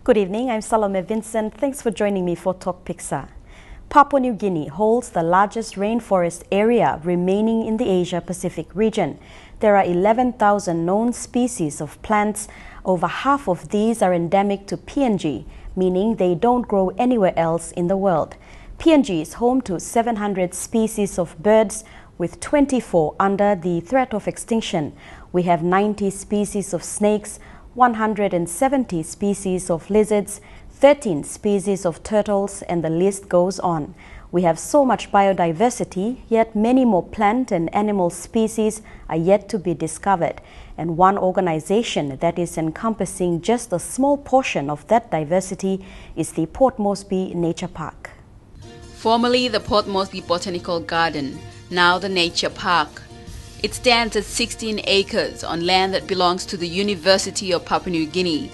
Good evening, I'm Salome Vincent. Thanks for joining me for Tok Piksa. Papua New Guinea holds the largest rainforest area remaining in the Asia-Pacific region. There are 11,000 known species of plants. Over half of these are endemic to PNG, meaning they don't grow anywhere else in the world. PNG is home to 700 species of birds, with 24 under the threat of extinction. We have 90 species of snakes, 170 species of lizards, 13 species of turtles, and the list goes on. We have so much biodiversity, yet many more plant and animal species are yet to be discovered. And one organization that is encompassing just a small portion of that diversity is the Port Moresby Nature Park. Formerly the Port Moresby Botanical Garden, now the Nature Park. It stands at 16 acres on land that belongs to the University of Papua New Guinea.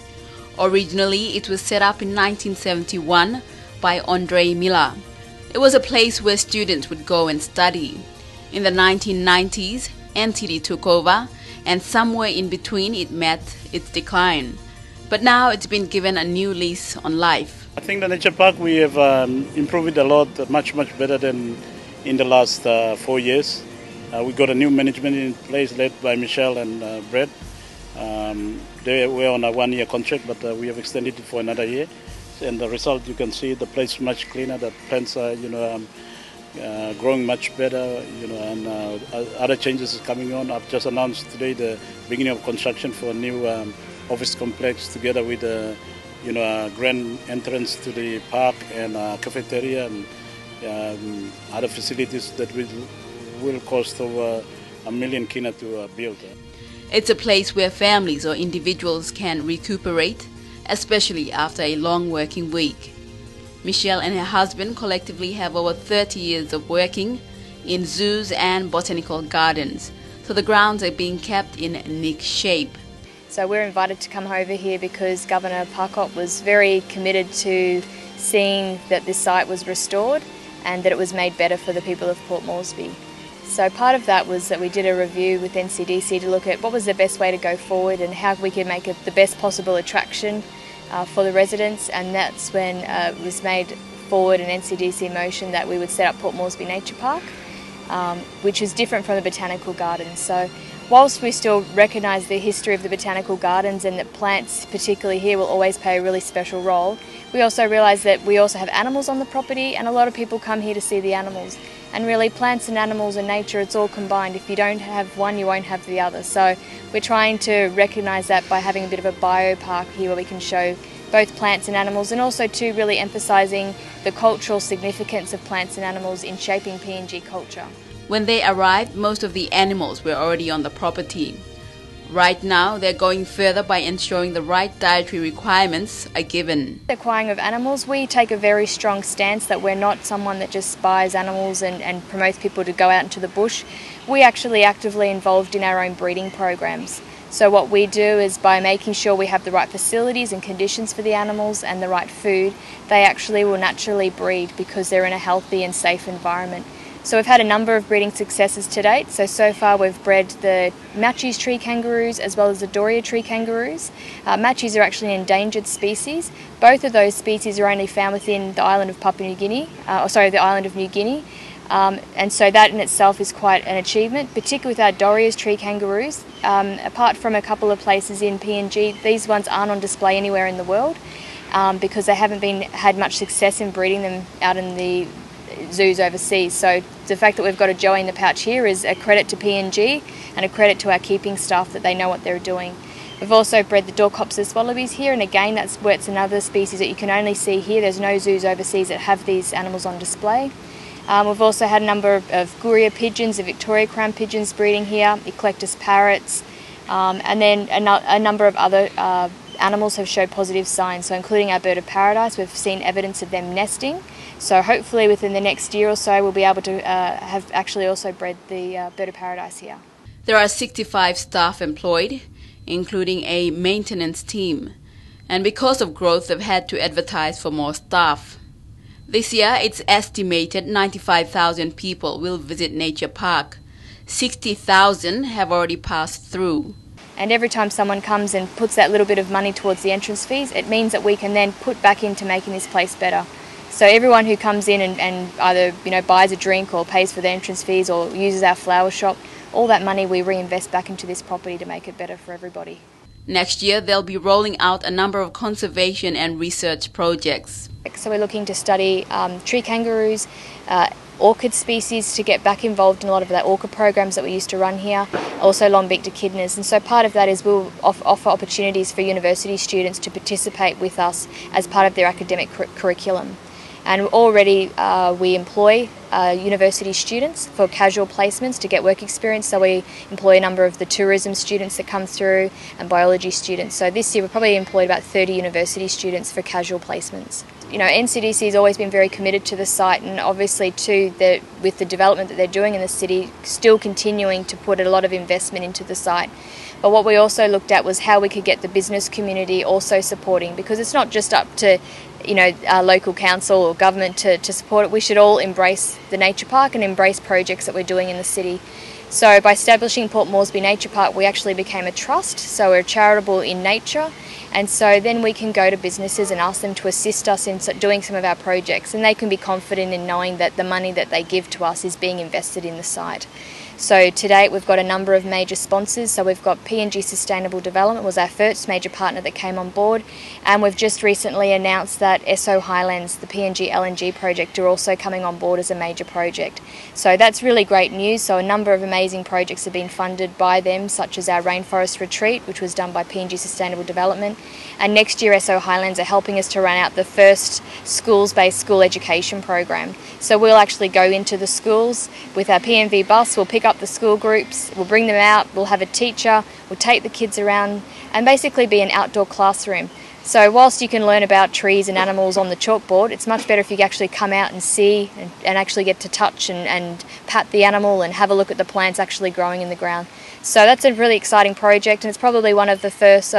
Originally, it was set up in 1971 by Andre Miller. It was a place where students would go and study. In the 1990s, NTD took over, and somewhere in between it met its decline. But now it's been given a new lease on life. I think the Nature Park, we have improved it a lot, much better than in the last 4 years. We got a new management in place led by Michelle and Brett. They were on a 1-year contract, but we have extended it for another year. And the result, you can see the place much cleaner. The plants are, growing much better. And other changes is coming on. I've just announced today the beginning of construction for a new office complex, together with a grand entrance to the park and cafeteria and other facilities that will cost over $1 million kina to build. It's a place where families or individuals can recuperate, especially after a long working week. Michelle and her husband collectively have over 30 years of working in zoos and botanical gardens, so the grounds are being kept in nick shape. So we're invited to come over here because Governor Parkop was very committed to seeing that this site was restored and that it was made better for the people of Port Moresby. So part of that was that we did a review with NCDC to look at what was the best way to go forward and how we could make it the best possible attraction for the residents, and that's when it was made forward an NCDC motion that we would set up Port Moresby Nature Park, which is different from the botanical gardens. So whilst we still recognise the history of the botanical gardens and that plants, particularly here, will always play a really special role, we also realise that we also have animals on the property, and a lot of people come here to see the animals. And really, plants and animals and nature, it's all combined. If you don't have one, you won't have the other. So we're trying to recognise that by having a bit of a biopark here where we can show both plants and animals, and also too really emphasising the cultural significance of plants and animals in shaping PNG culture. When they arrived, most of the animals were already on the property. Right now, they're going further by ensuring the right dietary requirements are given. The acquiring of animals, we take a very strong stance that we're not someone that just buys animals and promotes people to go out into the bush. We actually actively involved in our own breeding programs. So what we do is, by making sure we have the right facilities and conditions for the animals and the right food, they actually will naturally breed because they're in a healthy and safe environment. So we've had a number of breeding successes to date. So far we've bred the Matches tree kangaroos as well as the Doria tree kangaroos. Matches are actually an endangered species. Both of those species are only found within the island of the island of New Guinea. And so that in itself is quite an achievement, particularly with our Doria's tree kangaroos. Apart from a couple of places in PNG, these ones aren't on display anywhere in the world because they haven't had much success in breeding them out in the zoos overseas. So the fact that we've got a Joey in the pouch here is a credit to PNG and a credit to our keeping staff that they know what they're doing. We've also bred the Dorcopsis wallabies here, and again that's where it's another species that you can only see here. There's no zoos overseas that have these animals on display. We've also had a number of Guria pigeons, the Victoria crown pigeons breeding here, Eclectus parrots, and then a number of other animals have showed positive signs. So including our bird of paradise, we've seen evidence of them nesting. So hopefully within the next year or so we'll be able to have actually also bred the bird of paradise here. There are 65 staff employed, including a maintenance team. And because of growth, they've had to advertise for more staff. This year, it's estimated 95,000 people will visit Nature Park. 60,000 have already passed through. And every time someone comes and puts that little bit of money towards the entrance fees, it means that we can then put back into making this place better. So everyone who comes in and either buys a drink or pays for the entrance fees or uses our flower shop, all that money we reinvest back into this property to make it better for everybody. Next year, they'll be rolling out a number of conservation and research projects. So we're looking to study tree kangaroos, orchid species, to get back involved in a lot of the orchid programs that we used to run here, also long-beaked echidnas. And so part of that is we'll offer opportunities for university students to participate with us as part of their academic curriculum. And already we employ university students for casual placements to get work experience. So we employ a number of the tourism students that come through and biology students. So this year we've probably employed about 30 university students for casual placements. NCDC has always been very committed to the site, and obviously too, with the development that they're doing in the city, still continuing to put a lot of investment into the site. But what we also looked at was how we could get the business community also supporting, because it's not just up to our local council or government to support it. We should all embrace the nature park and embrace projects that we're doing in the city. So by establishing Port Moresby Nature Park, we actually became a trust, so we're charitable in nature, and so then we can go to businesses and ask them to assist us in doing some of our projects, and they can be confident in knowing that the money that they give to us is being invested in the site. So to date we've got a number of major sponsors. So we've got PNG Sustainable Development was our first major partner that came on board, and we've just recently announced that SO Highlands, the PNG LNG project, are also coming on board as a major project. So that's really great news. So a number of amazing projects have been funded by them, such as our rainforest retreat, which was done by PNG Sustainable Development, and next year SO Highlands are helping us to run out the first schools-based school education program. So we'll actually go into the schools with our PMV bus, we'll pick up the school groups, we'll bring them out, we'll have a teacher, we'll take the kids around and basically be an outdoor classroom. So whilst you can learn about trees and animals on the chalkboard, it's much better if you actually come out and see and actually get to touch and pat the animal and have a look at the plants actually growing in the ground. So that's a really exciting project, and it's probably one of the first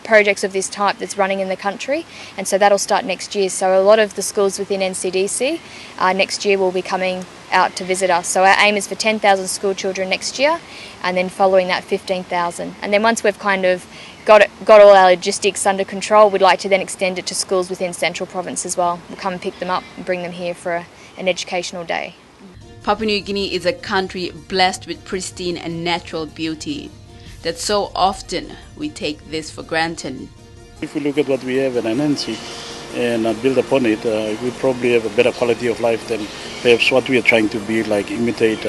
projects of this type that's running in the country, and so that'll start next year. So a lot of the schools within NCDC next year will be coming out to visit us. So our aim is for 10,000 school children next year, and then following that 15,000. And then once we've kind of got all our logistics under control, we'd like to then extend it to schools within Central Province as well. We'll come and pick them up and bring them here for an educational day. Papua New Guinea is a country blessed with pristine and natural beauty, that so often we take this for granted. If we look at what we have in NNC and build upon it, we probably have a better quality of life than perhaps what we are trying to be, like imitate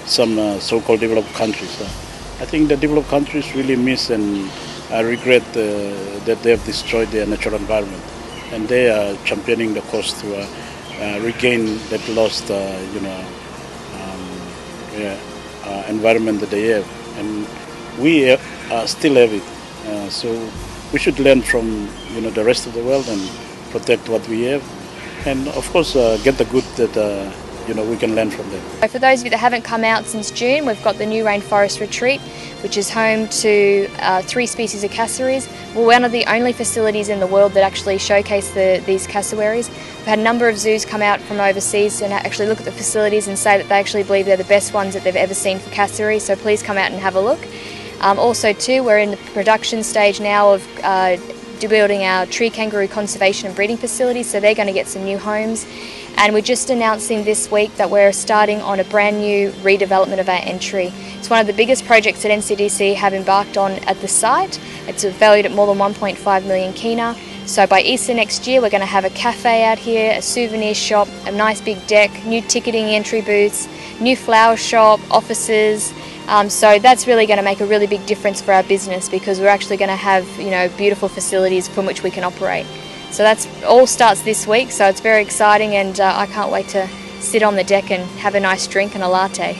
some so-called developed countries. I think the developed countries really miss and regret that they have destroyed their natural environment, and they are championing the cause to regain that lost environment that they have. And we still have it, so we should learn from the rest of the world and protect what we have, and of course get the good that we can learn from them. For those of you that haven't come out since June, we've got the new rainforest retreat, which is home to 3 species of cassowaries. We're one of the only facilities in the world that actually showcase these cassowaries. We've had a number of zoos come out from overseas and actually look at the facilities and say that they actually believe they're the best ones that they've ever seen for cassowaries, so please come out and have a look. Also too, we're in the production stage now of building our tree kangaroo conservation and breeding facilities, so they're going to get some new homes. And we're just announcing this week that we're starting on a brand new redevelopment of our entry. It's one of the biggest projects that NCDC have embarked on at the site. It's valued at more than 1.5 million kina. So by Easter next year, we're going to have a cafe out here, a souvenir shop, a nice big deck, new ticketing entry booths, new flower shop, offices. So that's really going to make a really big difference for our business, because we're actually going to have beautiful facilities from which we can operate. So that's all starts this week, so it's very exciting, and I can't wait to sit on the deck and have a nice drink and a latte.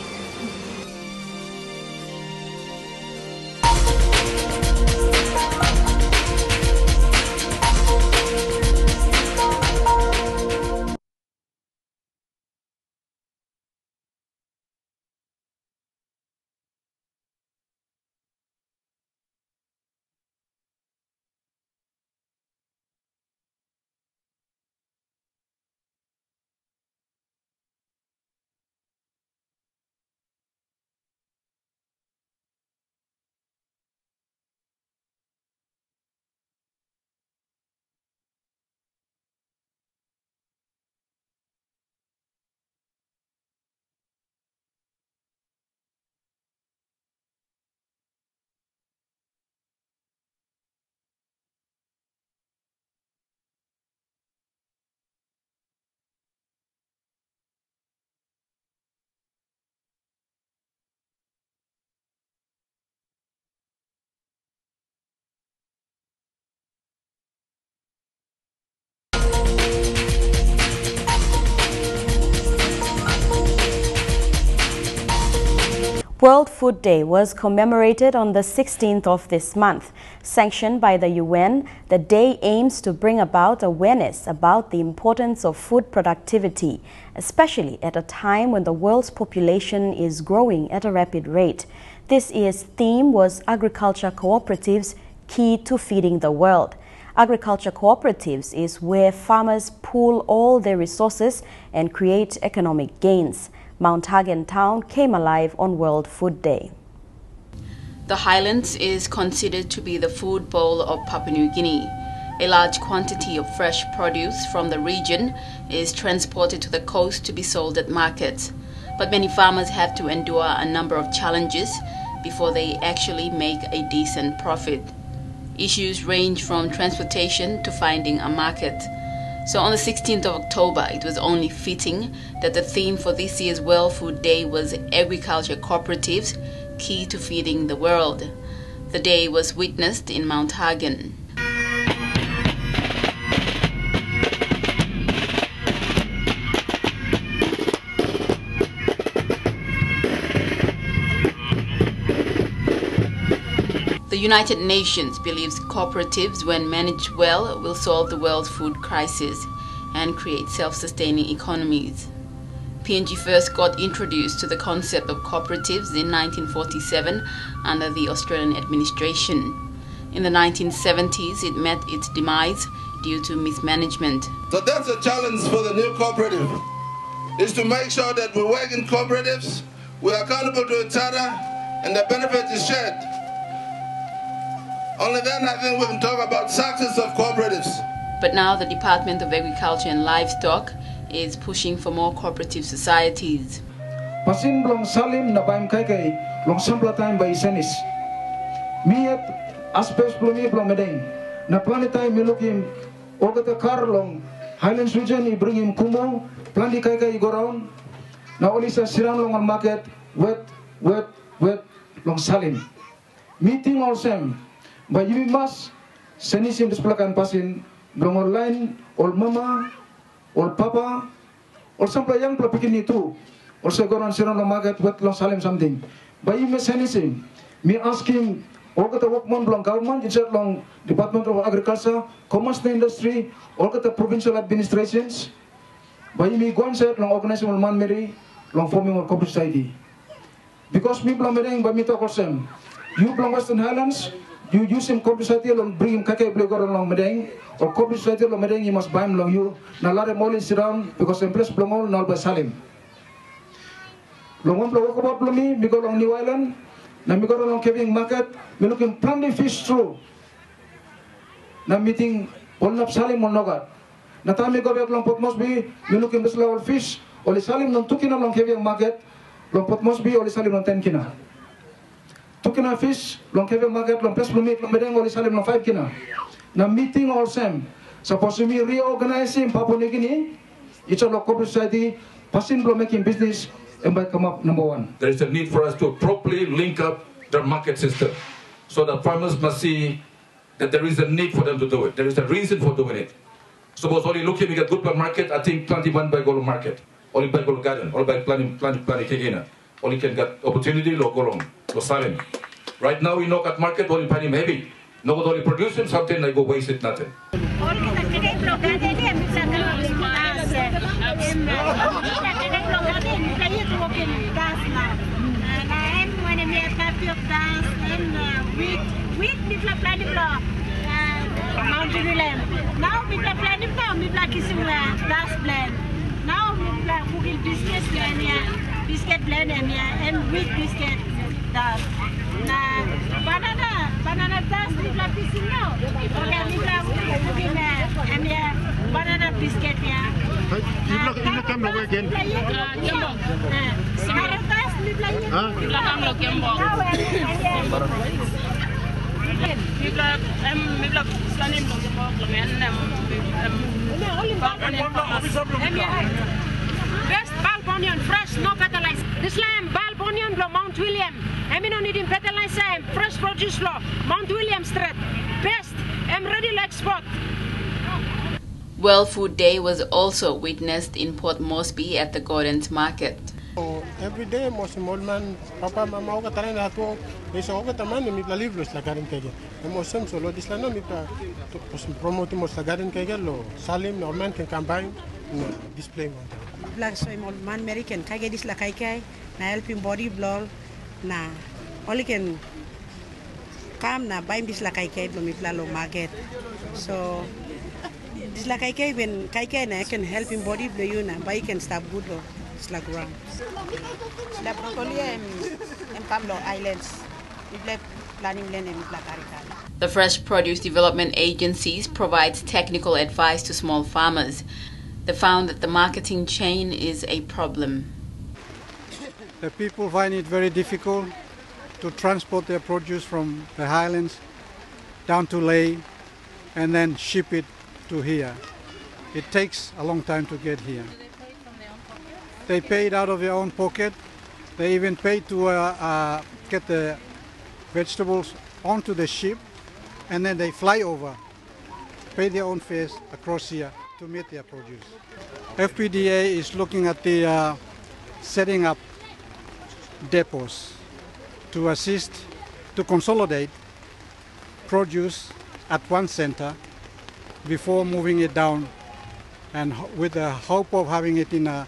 World Food Day was commemorated on the 16th of this month. Sanctioned by the UN, the day aims to bring about awareness about the importance of food productivity, especially at a time when the world's population is growing at a rapid rate. This year's theme was Agriculture Cooperatives, Key to Feeding the World. Agriculture cooperatives is where farmers pool all their resources and create economic gains. Mount Hagen town came alive on World Food Day. The highlands is considered to be the food bowl of Papua New Guinea. A large quantity of fresh produce from the region is transported to the coast to be sold at markets. But many farmers have to endure a number of challenges before they actually make a decent profit. Issues range from transportation to finding a market. So on the 16th of October, it was only fitting that the theme for this year's World Food Day was Agriculture Cooperatives, Key to Feeding the World. The day was witnessed in Mount Hagen. The United Nations believes cooperatives, when managed well, will solve the world's food crisis and create self-sustaining economies. PNG first got introduced to the concept of cooperatives in 1947 under the Australian administration. In the 1970s, it met its demise due to mismanagement. So that's a challenge for the new cooperative, is to make sure that we work in cooperatives, we're accountable to each other, and the benefit is shared. Only then I think we can talk about success of cooperatives. But now the Department of Agriculture and Livestock is pushing for more cooperative societies. Pasin blong salim na baim kai long sampla time by senis. Miat aspes blongi blong medeng. Na planet time milukim ogata kar long Highlands region I bring him kumo plandi kai goraun. Na olisa siram long on market wet long salim. Meeting all same. But you must senisim displakan pasin belum online all mama all papa all sampai yang pelapikin itu all segoran siram long market wet long salim something. But you must senisim me ask him all kata workman belum government inside long Department of Agriculture, Commerce and Industry, all kata provincial administrations. But you me go inside long organization man meri long forming or corporate society. Because me belum mereng but me talk osem. You belum Western Highlands. You use him corporate society long bring him kakek beli gorong long medeng or corporate society long medeng you must buy him long you na lare molin siram because in place belum all nol by salim long one belum wakabot belum mi go long New Island na mi go long Kevin market mi looking plenty fish through na meeting all nap salim all nogat na time mi go back long Port Moresby mi looking best level fish oli salim long tukina long Kevin market long Port Moresby oli salim long 10 kina. Tukina fish, long Kevin market, long plus plumit, long medeng, oli salim long 5 kina. Na meeting all same. Suppose we reorganizing Papua New Guinea, it's a local society, passing blow making business, and by come up number one. There is a need for us to properly link up the market system, so that farmers must see that there is a need for them to do it. There is a reason for doing it. Suppose only looking at good market, I think 21 by Golong market, only by Golong garden, or by planning kegina. Only can get opportunity lo golong lo salim. Right now we knock at market only panim heavy. No only producing something like go waste it nothing. Biscuit blend and wheat biscuit das. Na banana das di la piscina. Okay, di la mungkin banana biscuit ya. Ini kam lo again. Sekarang das di la. Di la kam lo kembang. Mi bla slanim lo kembang best bulb onion, fresh, no fertilizer. This lamb, bulb onion, blow Mount William. I mean, no needing fertilizer, fresh produce law, Mount William Street. Best, I'm ready to export. World Food Day was also witnessed in Port Moresby at the Gordon's Market. Every day, most man, papa, mama, oka taran hatu, isa oka taman mi plalivlos la garin kaya. Most solo this lano mi pla promote most la garin kaya lo salim norman can combine display mo. Black soy man American kaya dis la kaya na helping body blow na only can come na buy this la kaya lo mi plalo market. So this la kaya when kaya na can help in body blow you na buy can stop good lo. La ground. La broccoli en Pablo Islands. The Fresh Produce Development Agencies provides technical advice to small farmers. They found that the marketing chain is a problem. The people find it very difficult to transport their produce from the highlands down to Leh and then ship it to here. It takes a long time to get here. They pay it out of their own pocket. They even pay to get the vegetables onto the ship, and then they fly over, pay their own fares across here to meet their produce. FPDA is looking at the setting up depots to assist to consolidate produce at one center before moving it down, and with the hope of having it in a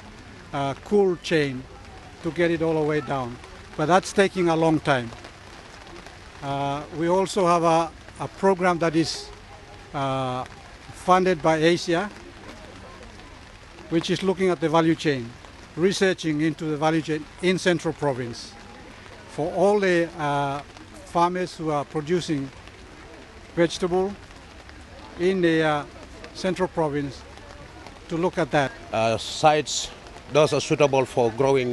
cool chain to get it all the way down. But that's taking a long time. We also have a program that is funded by Asia, which is looking at the value chain, researching into the value chain in Central Province for all the farmers who are producing vegetable in the Central Province to look at that. Sites those are suitable for growing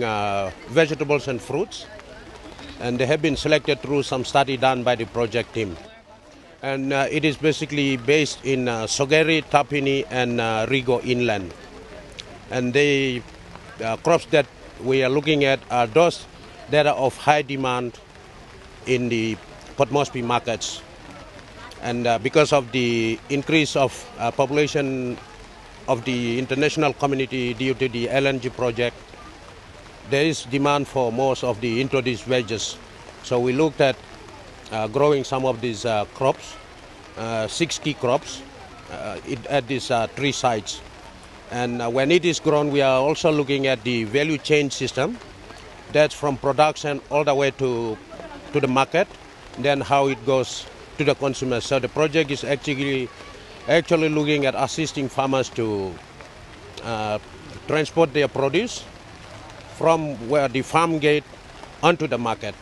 vegetables and fruits, and they have been selected through some study done by the project team. And it is basically based in Sogeri, Tapini and Rigo inland. And the crops that we are looking at are those that are of high demand in the Port Moresby markets. And because of the increase of population of the international community due to the LNG project, there is demand for most of the introduced veggies. So we looked at growing some of these crops, 6 key crops at these 3 sites. And when it is grown, we are also looking at the value chain system. That's from production all the way to the market, then how it goes to the consumer. So the project is actually looking at assisting farmers to transport their produce from where the farm gate onto the market.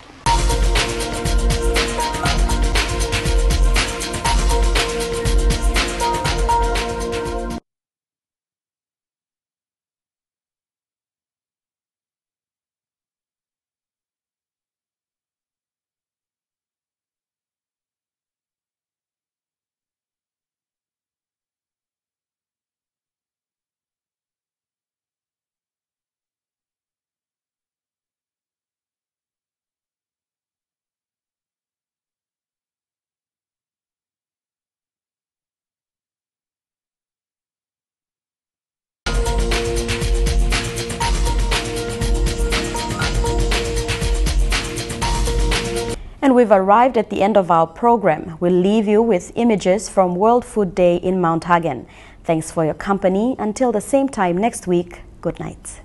And we've arrived at the end of our program. We'll leave you with images from World Food Day in Mount Hagen. Thanks for your company. Until the same time next week, good night.